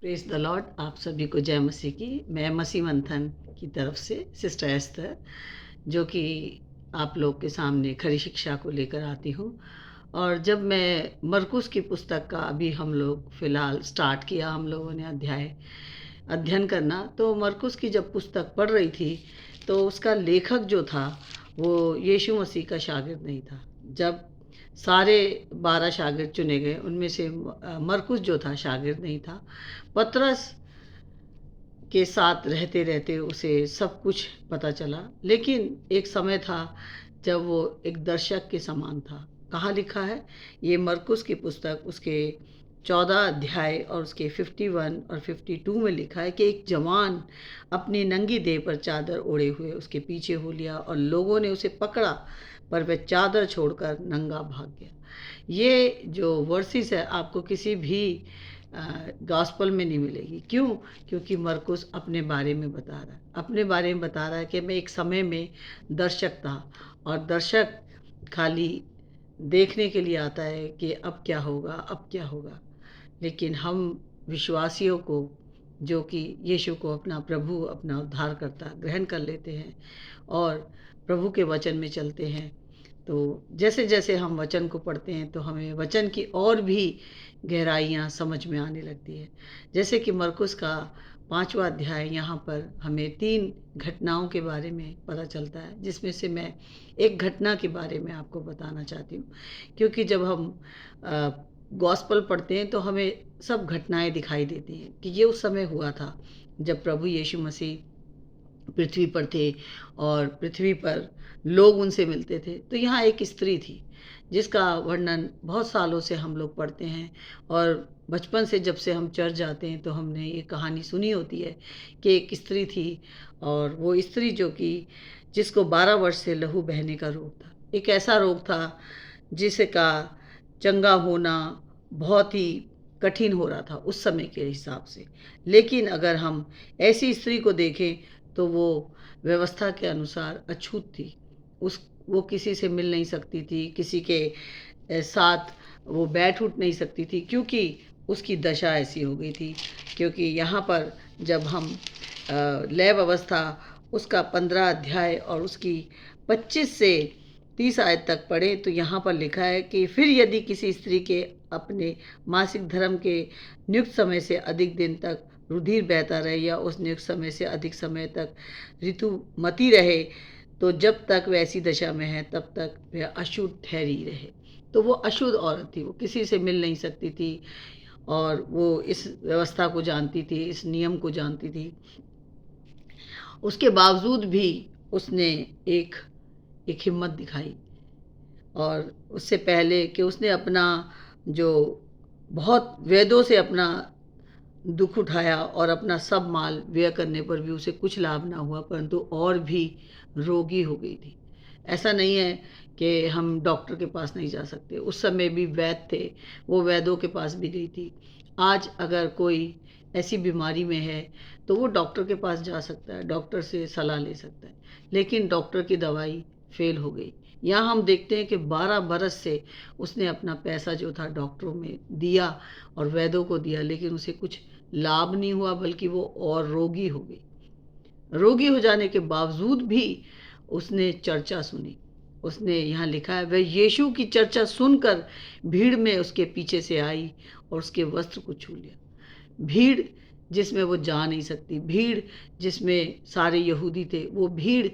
Praise the Lord. आप सभी को जय मसीह की। मैं मसीह मंथन की तरफ से सिस्टर एस्तर, जो कि आप लोग के सामने खरी शिक्षा को लेकर आती हूँ। और जब मैं मरकुस की पुस्तक का अभी हम लोग फ़िलहाल स्टार्ट किया, हम लोगों ने अध्ययन करना, तो मरकुस की जब पुस्तक पढ़ रही थी तो उसका लेखक जो था वो यीशु मसीह का शागिर्द नहीं था। जब सारे 12 शागिर्द चुने गए, उनमें से मरकुस जो था शागिर्द नहीं था। पतरस के साथ रहते रहते उसे सब कुछ पता चला, लेकिन एक समय था जब वो एक दर्शक के समान था। कहाँ लिखा है? ये मरकुस की पुस्तक उसके 14 अध्याय और उसके 51 और 52 में लिखा है कि एक जवान अपनी नंगी देह पर चादर ओढ़े हुए उसके पीछे हो लिया और लोगों ने उसे पकड़ा, पर वह चादर छोड़कर नंगा भाग गया। ये जो वर्सेस है आपको किसी भी गॉस्पल में नहीं मिलेगी। क्यों? क्योंकि मरकुस अपने बारे में बता रहा है, अपने बारे में बता रहा है कि मैं एक समय में दर्शक था, और दर्शक खाली देखने के लिए आता है कि अब क्या होगा, अब क्या होगा। लेकिन हम विश्वासियों को, जो कि यीशु को अपना प्रभु, अपना उद्धारकर्ता ग्रहण कर लेते हैं और प्रभु के वचन में चलते हैं, तो जैसे जैसे हम वचन को पढ़ते हैं तो हमें वचन की और भी गहराइयाँ समझ में आने लगती है। जैसे कि मरकुस का 5वां अध्याय, यहाँ पर हमें 3 घटनाओं के बारे में पता चलता है, जिसमें से मैं एक घटना के बारे में आपको बताना चाहती हूँ। क्योंकि जब हम गॉस्पल पढ़ते हैं तो हमें सब घटनाएं दिखाई देती हैं कि ये उस समय हुआ था जब प्रभु यीशु मसीह पृथ्वी पर थे और पृथ्वी पर लोग उनसे मिलते थे। तो यहाँ एक स्त्री थी जिसका वर्णन बहुत सालों से हम लोग पढ़ते हैं, और बचपन से जब से हम चर्च जाते हैं तो हमने ये कहानी सुनी होती है कि एक स्त्री थी, और वो स्त्री जो कि जिसको 12 वर्ष से लहू बहने का रोग था। एक ऐसा रोग था जिसका चंगा होना बहुत ही कठिन हो रहा था उस समय के हिसाब से। लेकिन अगर हम ऐसी स्त्री को देखें तो वो व्यवस्था के अनुसार अछूत थी। उस वो किसी से मिल नहीं सकती थी, किसी के साथ वो बैठ उठ नहीं सकती थी, क्योंकि उसकी दशा ऐसी हो गई थी। क्योंकि यहाँ पर जब हम लय अवस्था उसका 15 अध्याय और उसकी 25 से 30 आयत तक पढ़े तो यहाँ पर लिखा है कि फिर यदि किसी स्त्री के अपने मासिक धर्म के नियुक्त समय से अधिक दिन तक रुधिर बहता रहे, या उस नियुक्त समय से अधिक समय तक ऋतुमती रहे, तो जब तक वह ऐसी दशा में है तब तक वह अशुद्ध ठहरी रहे। तो वो अशुद्ध औरत थी, वो किसी से मिल नहीं सकती थी, और वो इस व्यवस्था को जानती थी, इस नियम को जानती थी। उसके बावजूद भी उसने एक एक हिम्मत दिखाई, और उससे पहले कि उसने अपना जो बहुत वेदों से अपना दुख उठाया और अपना सब माल व्यय करने पर भी उसे कुछ लाभ ना हुआ, परंतु और भी रोगी हो गई थी। ऐसा नहीं है कि हम डॉक्टर के पास नहीं जा सकते, उस समय भी वैद्य थे, वो वैद्यों के पास भी गई थी। आज अगर कोई ऐसी बीमारी में है तो वो डॉक्टर के पास जा सकता है, डॉक्टर से सलाह ले सकता है, लेकिन डॉक्टर की दवाई फेल हो गई। यहाँ हम देखते हैं कि 12 बरस से उसने अपना पैसा जो था डॉक्टरों में दिया और वैद्यों को दिया, लेकिन उसे कुछ लाभ नहीं हुआ, बल्कि वो और रोगी हो गई। रोगी हो जाने के बावजूद भी उसने चर्चा सुनी। उसने, यहाँ लिखा है, वह यीशु की चर्चा सुनकर भीड़ में उसके पीछे से आई और उसके वस्त्र को छू लिया। भीड़ जिसमें वो जा नहीं सकती, भीड़ जिसमें सारे यहूदी थे, वो भीड़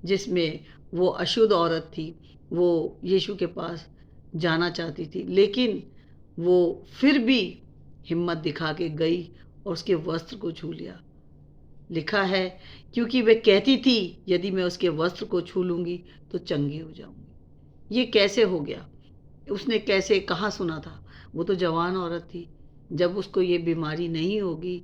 जिसमें वो अशुद्ध औरत थी, वो यीशु के पास जाना चाहती थी, लेकिन वो फिर भी हिम्मत दिखा के गई और उसके वस्त्र को छू लिया। लिखा है, क्योंकि वह कहती थी यदि मैं उसके वस्त्र को छू लूँगी तो चंगी हो जाऊँगी। ये कैसे हो गया? उसने कैसे, कहाँ सुना था? वो तो जवान औरत थी। जब उसको ये बीमारी नहीं होगी,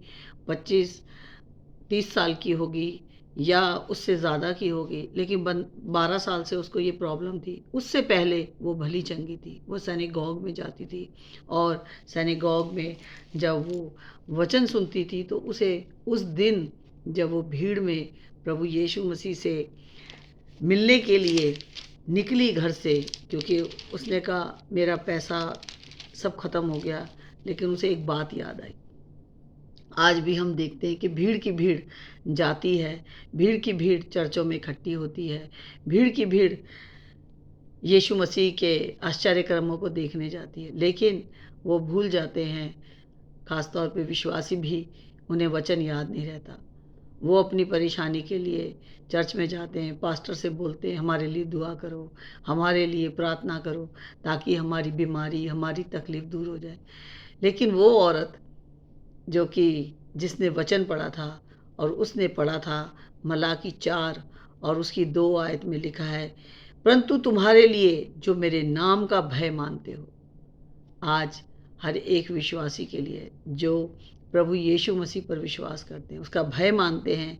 25-30 साल की होगी या उससे ज़्यादा की होगी, लेकिन 12 साल से उसको ये प्रॉब्लम थी। उससे पहले वो भली चंगी थी। वो सिनेगॉग में जाती थी, और सिनेगॉग में जब वो वचन सुनती थी तो उसे उस दिन जब वो भीड़ में प्रभु यीशु मसीह से मिलने के लिए निकली घर से, क्योंकि उसने कहा मेरा पैसा सब खत्म हो गया, लेकिन उसे एक बात याद आई। आज भी हम देखते हैं कि भीड़ की भीड़ जाती है, भीड़ की भीड़ चर्चों में इकट्ठी होती है, भीड़ की भीड़ यीशु मसीह के आश्चर्य कर्मों को देखने जाती है, लेकिन वो भूल जाते हैं, ख़ास तौर पे विश्वासी भी, उन्हें वचन याद नहीं रहता। वो अपनी परेशानी के लिए चर्च में जाते हैं, पास्टर से बोलते हैं हमारे लिए दुआ करो, हमारे लिए प्रार्थना करो, ताकि हमारी बीमारी, हमारी तकलीफ़ दूर हो जाए। लेकिन वो औरत जो कि जिसने वचन पढ़ा था, और उसने पढ़ा था मलाकी 4 और उसकी 2 आयत में लिखा है, परंतु तुम्हारे लिए जो मेरे नाम का भय मानते हो। आज हर एक विश्वासी के लिए जो प्रभु यीशु मसीह पर विश्वास करते हैं, उसका भय मानते हैं,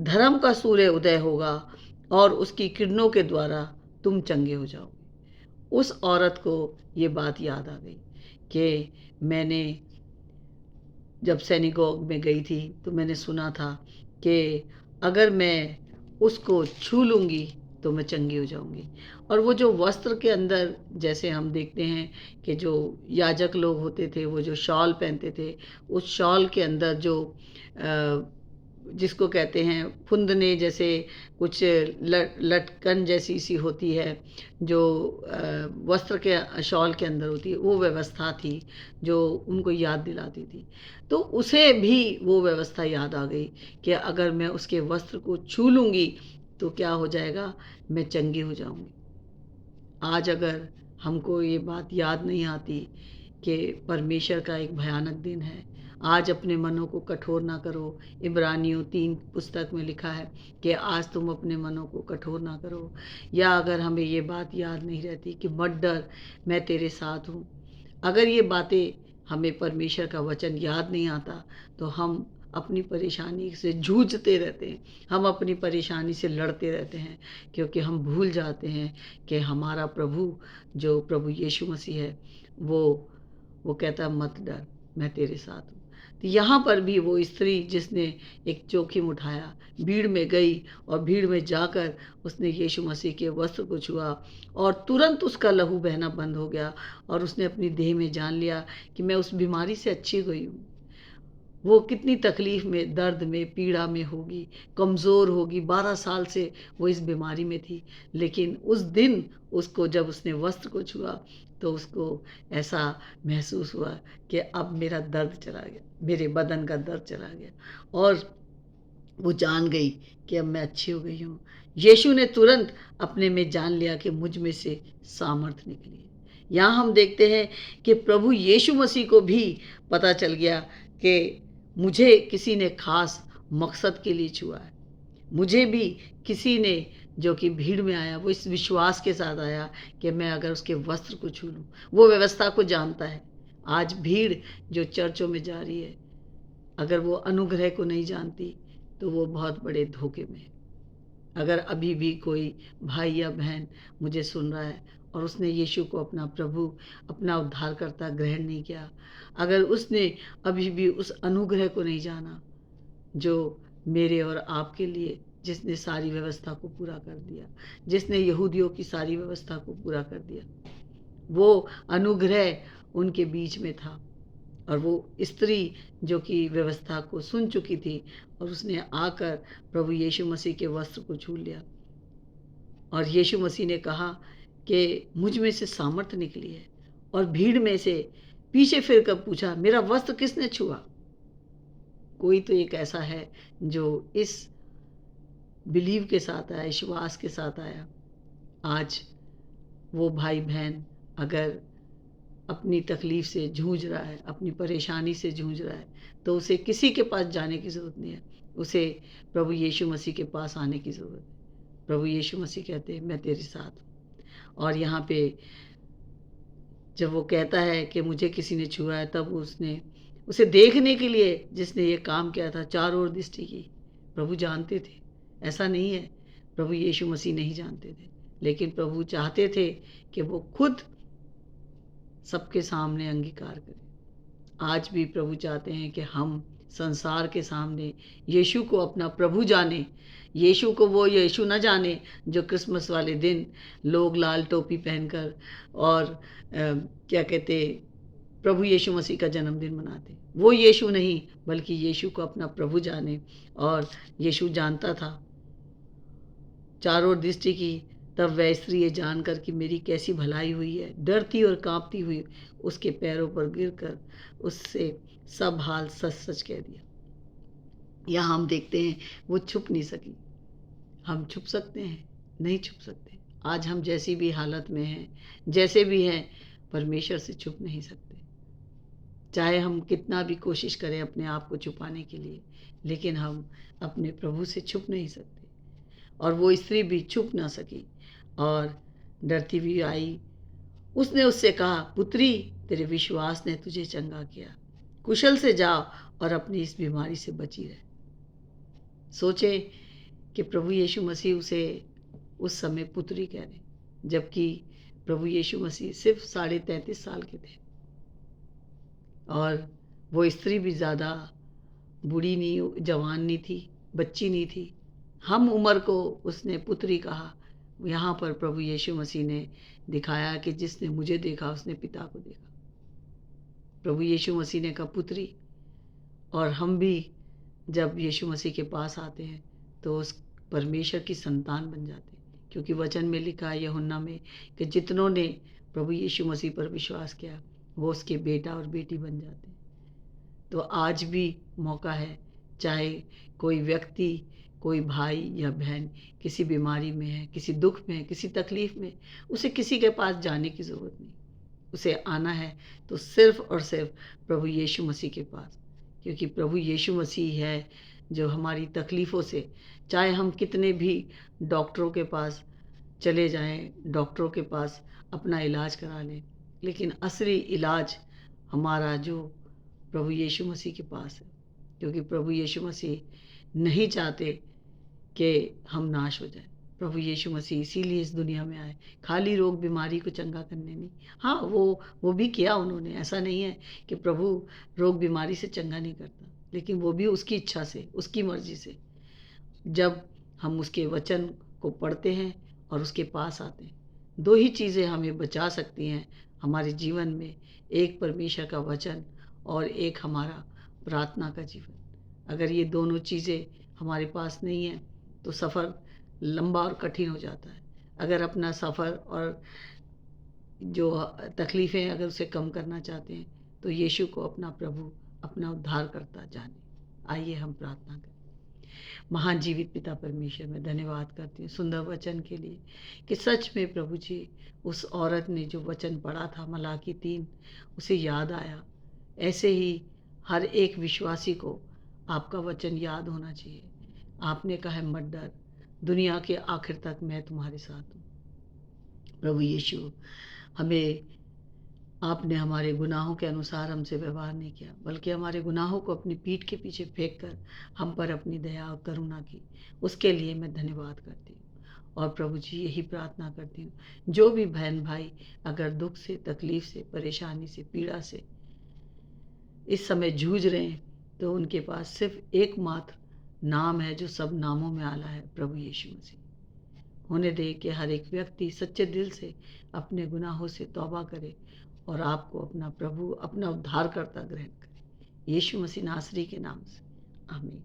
धर्म का सूर्य उदय होगा और उसकी किरणों के द्वारा तुम चंगे हो जाओगे। उस औरत को ये बात याद आ गई कि मैंने जब सिनेगोग में गई थी तो मैंने सुना था कि अगर मैं उसको छू लूँगी तो मैं चंगी हो जाऊँगी। और वो जो वस्त्र के अंदर, जैसे हम देखते हैं कि जो याजक लोग होते थे वो जो शॉल पहनते थे, उस शॉल के अंदर जो जिसको कहते हैं फुंदने जैसे कुछ लटकन जैसी सी होती है, जो वस्त्र के शॉल के अंदर होती है, वो व्यवस्था थी जो उनको याद दिलाती थी। तो उसे भी वो व्यवस्था याद आ गई कि अगर मैं उसके वस्त्र को छू लूँगी तो क्या हो जाएगा, मैं चंगी हो जाऊँगी। आज अगर हमको ये बात याद नहीं आती कि परमेश्वर का एक भयानक दिन है, आज अपने मनों को कठोर ना करो। इब्रानियों 3 पुस्तक में लिखा है कि आज तुम अपने मनों को कठोर ना करो। या अगर हमें ये बात याद नहीं रहती कि मत डर, मैं तेरे साथ हूँ। अगर ये बातें हमें परमेश्वर का वचन याद नहीं आता तो हम अपनी परेशानी से जूझते रहते हैं, हम अपनी परेशानी से लड़ते रहते हैं, क्योंकि हम भूल जाते हैं कि हमारा प्रभु, जो प्रभु यीशु मसीह है, वो कहता मत डर, मैं तेरे साथ हूँ। तो यहाँ पर भी वो स्त्री जिसने एक जोखिम उठाया, भीड़ में गई और भीड़ में जाकर उसने यीशु मसीह के वस्त्र को छुआ और तुरंत उसका लहू बहना बंद हो गया और उसने अपनी देह में जान लिया कि मैं उस बीमारी से अच्छी हुई हूँ। वो कितनी तकलीफ़ में, दर्द में, पीड़ा में होगी, कमज़ोर होगी, 12 साल से वो इस बीमारी में थी। लेकिन उस दिन उसको जब उसने वस्त्र को छुआ तो उसको ऐसा महसूस हुआ कि अब मेरा दर्द चला गया, मेरे बदन का दर्द चला गया और वो जान गई कि अब मैं अच्छी हो गई हूँ। यीशु ने तुरंत अपने में जान लिया कि मुझ में से सामर्थ निकली है। यहाँ हम देखते हैं कि प्रभु यीशु मसीह को भी पता चल गया कि मुझे किसी ने खास मकसद के लिए छुआ है। मुझे भी किसी ने, जो कि भीड़ में आया, वो इस विश्वास के साथ आया कि मैं अगर उसके वस्त्र को छू लूँ। वो व्यवस्था को जानता है। आज भीड़ जो चर्चों में जा रही है, अगर वो अनुग्रह को नहीं जानती तो वो बहुत बड़े धोखे में है। अगर अभी भी कोई भाई या बहन मुझे सुन रहा है और उसने यीशु को अपना प्रभु, अपना उद्धारकर्ता ग्रहण नहीं किया, अगर उसने अभी भी उस अनुग्रह को नहीं जाना जो मेरे और आपके लिए, जिसने सारी व्यवस्था को पूरा कर दिया, जिसने यहूदियों की सारी व्यवस्था को पूरा कर दिया, वो अनुग्रह उनके बीच में था। और वो स्त्री जो कि व्यवस्था को सुन चुकी थी और उसने आकर प्रभु यीशु मसीह के वस्त्र को छू लिया और यीशु मसीह ने कहा कि मुझ में से सामर्थ निकली है। और भीड़ में से पीछे फिर कर पूछा, मेरा वस्त्र किसने छुआ? कोई तो एक ऐसा है जो इस बिलीव के साथ आया, विश्वास के साथ आया। आज वो भाई बहन अगर अपनी तकलीफ़ से जूझ रहा है, अपनी परेशानी से जूझ रहा है, तो उसे किसी के पास जाने की ज़रूरत नहीं है, उसे प्रभु यीशु मसीह के पास आने की ज़रूरत है। प्रभु यीशु मसीह कहते हैं मैं तेरे साथ हूँ। और यहाँ पे जब वो कहता है कि मुझे किसी ने छुआ है, तब उसने उसे देखने के लिए जिसने ये काम किया था चारों ओर दृष्टि की। प्रभु जानते थे, ऐसा नहीं है प्रभु यीशु मसीह नहीं जानते थे, लेकिन प्रभु चाहते थे कि वो खुद सबके सामने अंगीकार करें। आज भी प्रभु चाहते हैं कि हम संसार के सामने यीशु को अपना प्रभु जाने। यीशु को वो यीशु न जाने जो क्रिसमस वाले दिन लोग लाल टोपी पहनकर और क्या कहते प्रभु यीशु मसीह का जन्मदिन मनाते। वो यीशु नहीं बल्कि यीशु को अपना प्रभु जाने, और यीशु जानता था चारों ओर दृष्टि की। तब वह स्त्री ये जानकर कि मेरी कैसी भलाई हुई है, डरती और कांपती हुई उसके पैरों पर गिरकर उससे सब हाल सच सच कह दिया। यहाँ हम देखते हैं वो छुप नहीं सकी। हम छुप सकते हैं? नहीं छुप सकते। आज हम जैसी भी हालत में हैं, जैसे भी हैं, परमेश्वर से छुप नहीं सकते। चाहे हम कितना भी कोशिश करें अपने आप को छुपाने के लिए, लेकिन हम अपने प्रभु से छुप नहीं सकते। और वो स्त्री भी छुप ना सकी और डरती हुई आई। उसने उससे कहा, पुत्री, तेरे विश्वास ने तुझे चंगा किया, कुशल से जाओ और अपनी इस बीमारी से बची रहे। सोचे कि प्रभु यीशु मसीह उसे उस समय पुत्री कह रहे, जबकि प्रभु यीशु मसीह सिर्फ 33.5 साल के थे। और वो स्त्री भी ज़्यादा बूढ़ी नहीं, जवान नहीं थी, बच्ची नहीं थी। हम उम्र को उसने पुत्री कहा। यहाँ पर प्रभु यीशु मसीह ने दिखाया कि जिसने मुझे देखा उसने पिता को देखा। प्रभु यीशु मसीह ने कहा पुत्री। और हम भी जब यीशु मसीह के पास आते हैं तो उस परमेश्वर की संतान बन जाते हैं, क्योंकि वचन में लिखा है यूहन्ना में कि जितनों ने प्रभु यीशु मसीह पर विश्वास किया वो उसके बेटा और बेटी बन जाते हैं। तो आज भी मौका है, चाहे कोई व्यक्ति, कोई भाई या बहन किसी बीमारी में है, किसी दुख में है, किसी तकलीफ में, उसे किसी के पास जाने की ज़रूरत नहीं। उसे आना है तो सिर्फ और सिर्फ प्रभु यीशु मसीह के पास, क्योंकि प्रभु यीशु मसीह है जो हमारी तकलीफ़ों से, चाहे हम कितने भी डॉक्टरों के पास चले जाएं, डॉक्टरों के पास अपना इलाज करा लें, लेकिन असली इलाज हमारा जो प्रभु यीशु मसीह के पास है। क्योंकि प्रभु यीशु मसीह नहीं चाहते कि हम नाश हो जाएं। प्रभु यीशु मसीह इसीलिए इस दुनिया में आए, खाली रोग बीमारी को चंगा करने नहीं। हाँ, वो भी किया उन्होंने, ऐसा नहीं है कि प्रभु रोग बीमारी से चंगा नहीं करता, लेकिन वो भी उसकी इच्छा से, उसकी मर्जी से। जब हम उसके वचन को पढ़ते हैं और उसके पास आते हैं, दो ही चीज़ें हमें बचा सकती हैं हमारे जीवन में, एक परमेश्वर का वचन और एक हमारा प्रार्थना का जीवन। अगर ये दोनों चीज़ें हमारे पास नहीं हैं तो सफ़र लंबा और कठिन हो जाता है। अगर अपना सफ़र और जो तकलीफ़ें अगर उसे कम करना चाहते हैं तो यीशु को अपना प्रभु, अपना उद्धारकर्ता जाने। आइए हम प्रार्थना करें। महान जीवित पिता परमेश्वर, मैं धन्यवाद करती हूँ सुंदर वचन के लिए कि सच में प्रभु जी उस औरत ने जो वचन पढ़ा था मलाकी 3, उसे याद आया। ऐसे ही हर एक विश्वासी को आपका वचन याद होना चाहिए। आपने कहा है मत डर, दुनिया के आखिर तक मैं तुम्हारे साथ हूँ। प्रभु यीशु, हमें आपने हमारे गुनाहों के अनुसार हमसे व्यवहार नहीं किया, बल्कि हमारे गुनाहों को अपनी पीठ के पीछे फेंक कर हम पर अपनी दया और करुणा की। उसके लिए मैं धन्यवाद करती हूँ। और प्रभु जी यही प्रार्थना करती हूँ, जो भी बहन भाई अगर दुख से, तकलीफ से, परेशानी से, पीड़ा से इस समय जूझ रहे हैं, तो उनके पास सिर्फ एकमात्र नाम है जो सब नामों में आला है, प्रभु यीशु मसीह। होने दे कि हर एक व्यक्ति सच्चे दिल से अपने गुनाहों से तौबा करे और आपको अपना प्रभु, अपना उद्धारकर्ता ग्रहण करे। यीशु मसीह नासरी के नाम से, आमीन।